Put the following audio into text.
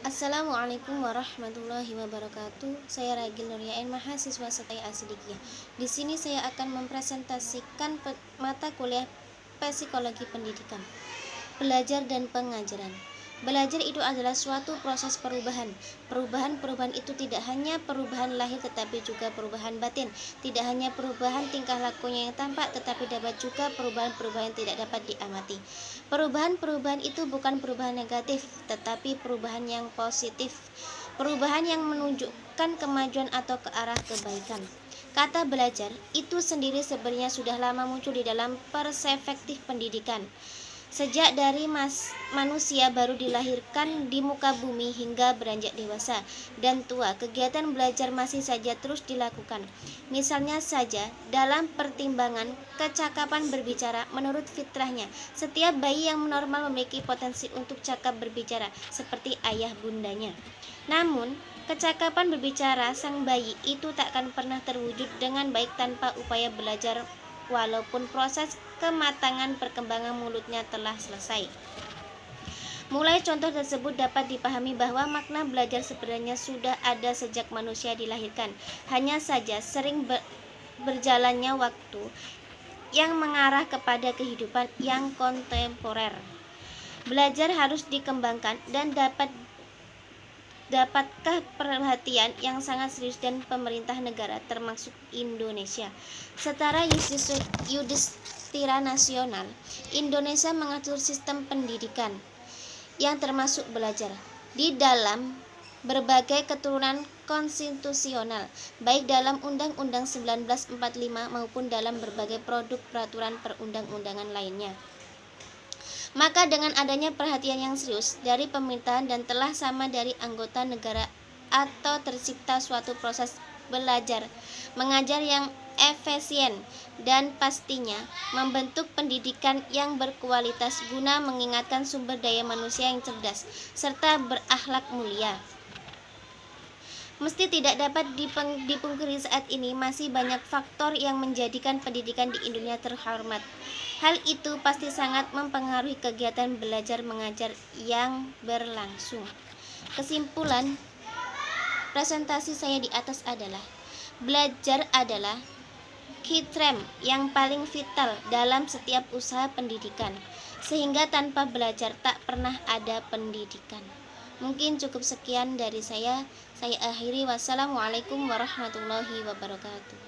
Assalamualaikum warahmatullahi wabarakatuh. Saya Ragil Nuryain, mahasiswa Setai Asidikiyah. Di sini saya akan mempresentasikan mata kuliah Psikologi Pendidikan, Belajar dan Pengajaran. Belajar itu adalah suatu proses perubahan. Perubahan itu tidak hanya perubahan lahir tetapi juga perubahan batin. Tidak hanya perubahan tingkah lakunya yang tampak tetapi dapat juga perubahan-perubahan yang tidak dapat diamati. Perubahan-perubahan itu bukan perubahan negatif tetapi perubahan yang positif. Perubahan yang menunjukkan kemajuan atau ke arah kebaikan. Kata belajar itu sendiri sebenarnya sudah lama muncul di dalam perspektif pendidikan. Sejak dari manusia baru dilahirkan di muka bumi hingga beranjak dewasa dan tua, kegiatan belajar masih saja terus dilakukan. Misalnya saja, dalam pertimbangan kecakapan berbicara menurut fitrahnya, setiap bayi yang normal memiliki potensi untuk cakap berbicara, seperti ayah bundanya. Namun, kecakapan berbicara sang bayi itu tak akan pernah terwujud dengan baik tanpa upaya belajar walaupun proses kematangan perkembangan mulutnya telah selesai. Mulai contoh tersebut dapat dipahami bahwa makna belajar sebenarnya sudah ada sejak manusia dilahirkan. Hanya saja sering berjalannya waktu yang mengarah kepada kehidupan yang kontemporer. Belajar harus dikembangkan dan dapatkah perhatian yang sangat serius dan pemerintah negara termasuk Indonesia. Setara yudhistira nasional, Indonesia mengatur sistem pendidikan yang termasuk belajar di dalam berbagai keturunan konstitusional, baik dalam Undang-Undang 1945 maupun dalam berbagai produk peraturan perundang-undangan lainnya. Maka dengan adanya perhatian yang serius dari pemerintahan dan telah sama dari anggota negara atau tercipta suatu proses belajar mengajar yang efisien dan pastinya membentuk pendidikan yang berkualitas guna mengingatkan sumber daya manusia yang cerdas serta berakhlak mulia. Mesti tidak dapat dipungkiri saat ini masih banyak faktor yang menjadikan pendidikan di Indonesia terhormat. Hal itu pasti sangat mempengaruhi kegiatan belajar mengajar yang berlangsung. Kesimpulan presentasi saya di atas adalah belajar adalah key term yang paling vital dalam setiap usaha pendidikan, sehingga tanpa belajar tak pernah ada pendidikan. Mungkin cukup sekian dari saya akhiri. Wassalamualaikum warahmatullahi wabarakatuh.